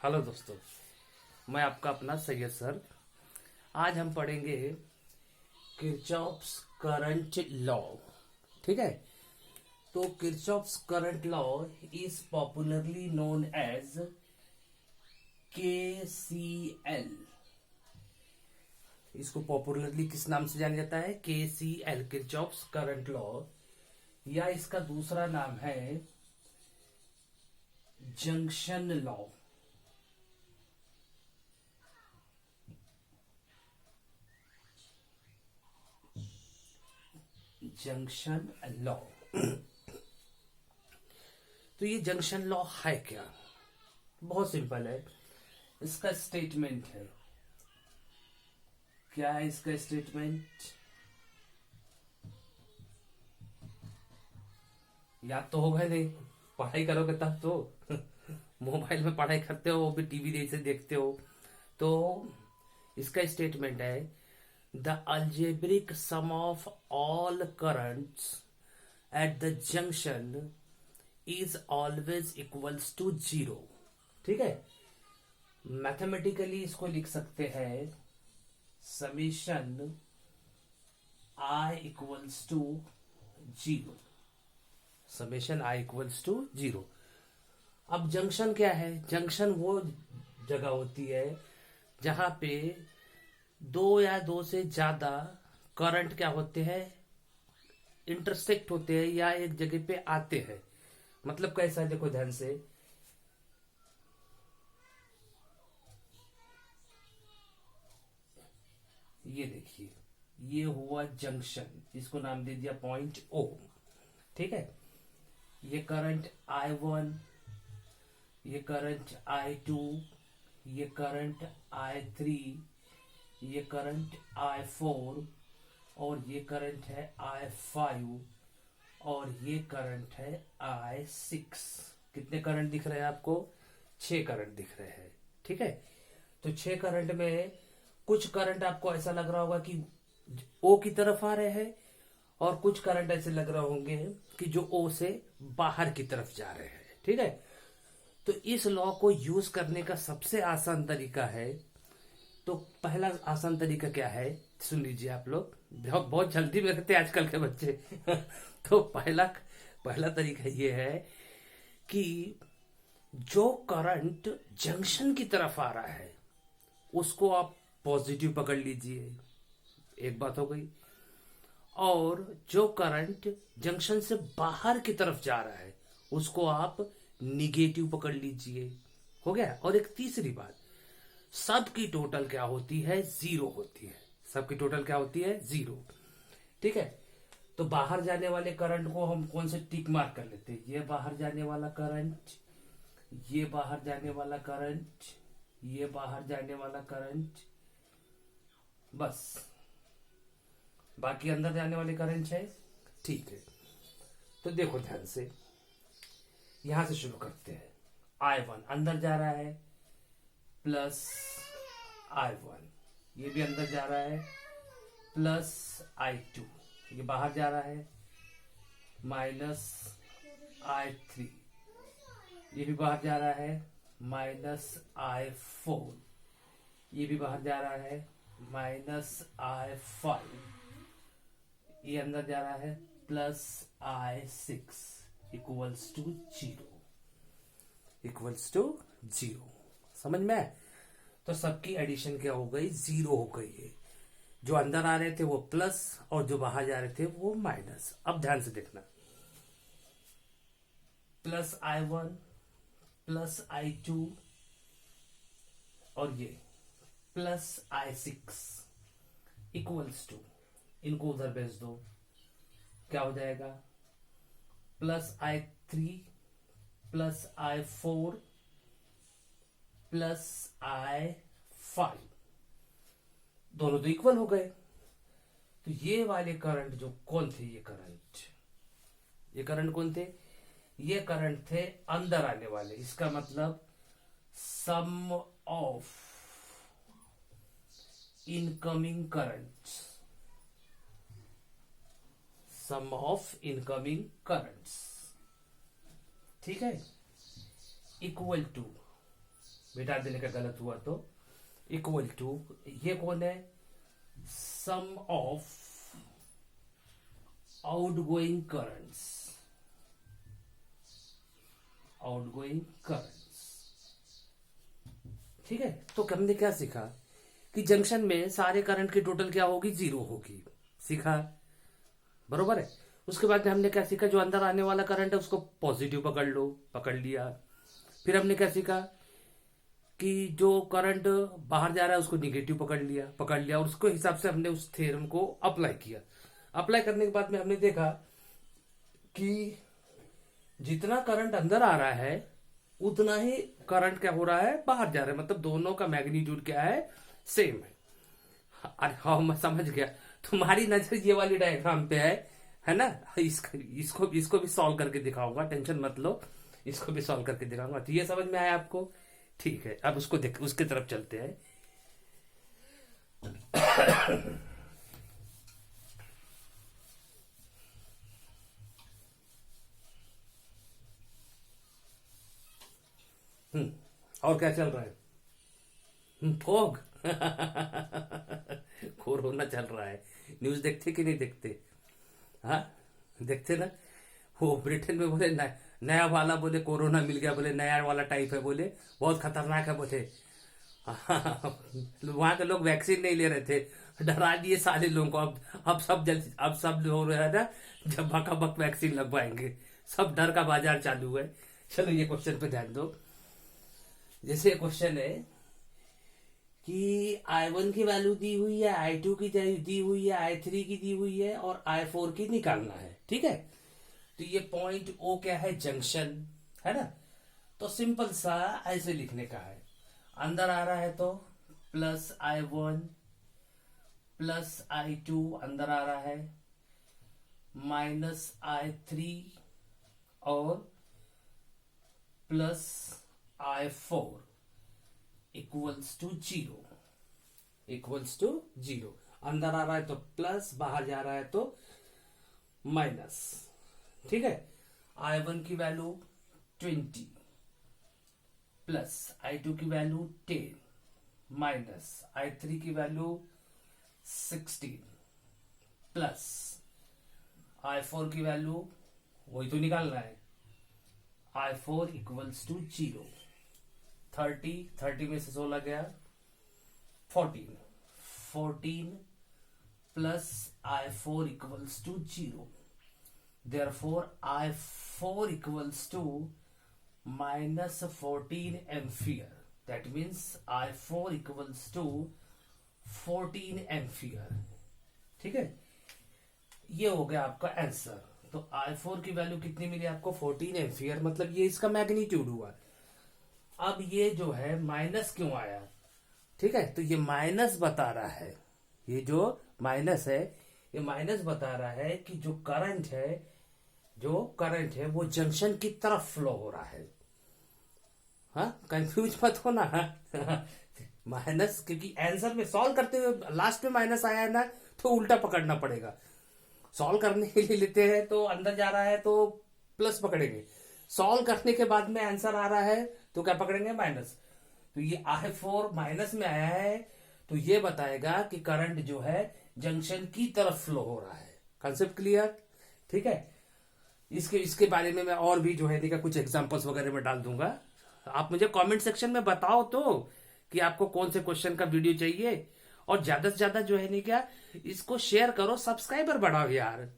Hello दोस्तों, मैं आपका अपना सैयद सर। आज हम पढ़ेंगे किरचॉफ्स करंट लॉ। ठीक है, तो Kirchhoff's current law is popularly known as KCL। इसको पॉपुलरली किस नाम से जाना जाता है? KCL, किरचॉफ्स करंट लॉ, या इसका दूसरा नाम है जंक्शन लॉ। Junction law. तो ये जंक्शन लॉ है क्या? बहुत सिंपल है। इसका स्टेटमेंट है, क्या है इसका स्टेटमेंट? याद तो होगा नहीं, पढ़ाई करोगे तब तो। मोबाइल में पढ़ाई करते हो, वो भी टीवी से देखते हो। तो इसका स्टेटमेंट है, the algebraic sum of all currents at the junction is always equals to zero. ठीक है, मैथमेटिकली इसको लिख सकते हैं summation I equals to zero. Summation I equals to zero. अब जंक्शन क्या है? जंक्शन वो जगह होती है जहां पे दो या दो से ज्यादा करंट क्या होते हैं, इंटरसेक्ट होते हैं या एक जगह पे आते हैं। मतलब कैसा, देखो ध्यान से, ये देखिए, ये हुआ जंक्शन, इसको नाम दे दिया पॉइंट O। ठीक है, ये करंट I1, ये करंट I2, ये करंट I3, ये करंट I4, और ये करंट है I5, और ये करंट है I6। कितने करंट दिख रहे हैं आपको? 6 करंट दिख रहे हैं। ठीक है, तो 6 करंट में कुछ करंट आपको ऐसा लग रहा होगा कि O की तरफ आ रहे हैं, और कुछ करंट ऐसे लग रहे होंगे कि जो O से बाहर की तरफ जा रहे हैं। ठीक है, तो इस लॉ को यूज करने का सबसे आसान तरीका है, तो पहला आसान तरीका क्या है सुन लीजिए आप लोग, बहुत बहुत जल्दी में रहते हैं आजकल के बच्चे। तो पहला पहला तरीका ये है कि जो करंट जंक्शन की तरफ आ रहा है उसको आप पॉजिटिव पकड़ लीजिए, एक बात हो गई। और जो करंट जंक्शन से बाहर की तरफ जा रहा है उसको आप निगेटिव पकड़ लीजिए, हो गया। और एक तीसरी बात, सबकी टोटल क्या होती है? जीरो होती है। सबकी टोटल क्या होती है? जीरो। ठीक है, तो बाहर जाने वाले करंट को हम कौन से टिक मार्क कर लेते हैं? ये बाहर जाने वाला करंट, ये बाहर जाने वाला करंट, ये बाहर जाने वाला करंट, बस। बाकी अंदर जाने वाले करंट है। ठीक है, तो देखो ध्यान से, यहां से शुरू करते हैं। I1 अंदर जा रहा है, प्लस I1, ये भी अंदर जा रहा है, प्लस I2, ये बाहर जा रहा है, माइनस I3, ये भी बाहर जा रहा है, माइनस I4, ये भी बाहर जा रहा है, माइनस I5, ये अंदर जा रहा है, plus I6 equals to zero. Equals to zero, समझ में? तो सबकी एडिशन क्या हो गई? जीरो हो गई है। जो अंदर आ रहे थे वो प्लस, और जो बाहर जा रहे थे वो माइनस। अब ध्यान से देखना, प्लस I1, प्लस I2, और ये प्लस I6 इक्वल्स टू, इनको उधर भेज दो, क्या हो जाएगा? Plus I3 plus I4 plus I5, दोनों तो इक्वल हो गए। तो ये वाले करंट जो कौन थे? ये करंट कौन थे? ये करंट थे अंदर आने वाले। इसका मतलब sum of incoming currents, sum of incoming currents, ठीक है, इक्वल टू मिटा देने का गलत हुआ तो, इक्वल टू, ये कौन है, sum of outgoing currents, outgoing currents. ठीक है, तो हमने क्या सीखा कि जंक्शन में सारे करंट की टोटल क्या होगी, 0 होगी, सीखा, बरोबर है। उसके बाद में हमने क्या सीखा, जो अंदर आने वाला करंट है उसको पॉजिटिव पकड़ लो, पकड़ लिया। फिर हमने क्या सीखा कि जो करंट बाहर जा रहा है उसको निगेटिव पकड़ लिया और उसके हिसाब से हमने उस थ्योरम को अप्लाई किया। अप्लाई करने के बाद में हमने देखा कि जितना करंट अंदर आ रहा है उतना ही करंट क्या हो रहा है, बाहर जा रहा है, मतलब दोनों का मैग्नीट्यूड क्या है, सेम है। अरे हाँ, मैं समझ गया, तुम्हारी नजर ये वाली डायग्राम पे है ना। इसको भी सॉल्व करके दिखाऊंगा, टेंशन मत लो, इसको भी सॉल्व करके दिखाऊंगा। तो ये समझ में आया आपको, ठीक है। अब उसको देख, उसके तरफ चलते हैं। और क्या चल रहा है, फोग कोरोना चल रहा है। न्यूज देखते कि नहीं देखते, हाँ देखते ना। वो ब्रिटेन में बोले नया वाला, बोले कोरोना मिल गया, बोले नया वाला टाइप है, बोले बहुत खतरनाक है, बोले वहां के लोग वैक्सीन नहीं ले रहे थे, डरा दिए सारे लोगों को। अब सब लोग है ना, जब बक वैक्सीन लगवाएंगे, सब डर का बाजार चालू है। चलो ये क्वेश्चन पे ध्यान दो। जैसे क्वेश्चन है कि I1 की वैल्यू दी हुई है, I2 की दी हुई है, I3 की दी हुई है और I4 की निकालना है, ठीक है। तो ये पॉइंट O क्या है, जंक्शन है ना। तो सिंपल सा ऐसे लिखने का है, अंदर आ रहा है तो प्लस I1 प्लस I2 अंदर आ रहा है, माइनस I3 और प्लस I4 इक्वल्स टू 0। अंदर आ रहा है तो प्लस, बाहर जा रहा है तो माइनस, ठीक है। I1 की वैल्यू 20 प्लस I2 की वैल्यू 10 माइनस I3 की वैल्यू 16 प्लस I4 की वैल्यू वही तो निकालना है, I4 इक्वल्स टू 0। 30 में से 16 गया, 14 plus I4 equals to 0। Therefore I4 equals to minus 14 ampere. That means I4 equals to 14 ampere, ठीक है। ये हो गया आपका आंसर। तो I4 की वैल्यू कितनी मिली आपको, 14 एम्पियर, मतलब ये इसका मैग्नीट्यूड हुआ। अब ये जो है माइनस क्यों आया, ठीक है। तो ये माइनस बता रहा है, ये जो माइनस है, ये माइनस बता रहा है कि जो करंट है वो जंक्शन की तरफ फ्लो हो रहा है। हाँ, कंफ्यूज मत होना माइनस, क्योंकि आंसर में सॉल्व करते हुए लास्ट में माइनस आया है ना, तो उल्टा पकड़ना पड़ेगा। सॉल्व करने के लिए लेते हैं तो अंदर जा रहा है तो प्लस पकड़ेंगे, सॉल्व करने के बाद में आंसर आ रहा है तो क्या पकड़ेंगे, माइनस। तो ये I4 माइनस में आया है, तो ये बताएगा कि करंट जो है जंक्शन की तरफ फ्लो हो रहा है। कंसेप्ट क्लियर, ठीक है। इसके बारे में मैं और भी जो है देखा कुछ एग्जांपल्स वगैरह में डाल दूंगा। आप मुझे कमेंट सेक्शन में बताओ तो कि आपको कौन से क्वेश्चन का वीडियो चाहिए, और ज्यादा से ज्यादा जो है नहीं क्या, इसको शेयर करो, सब्सक्राइबर बढ़ाओ यार।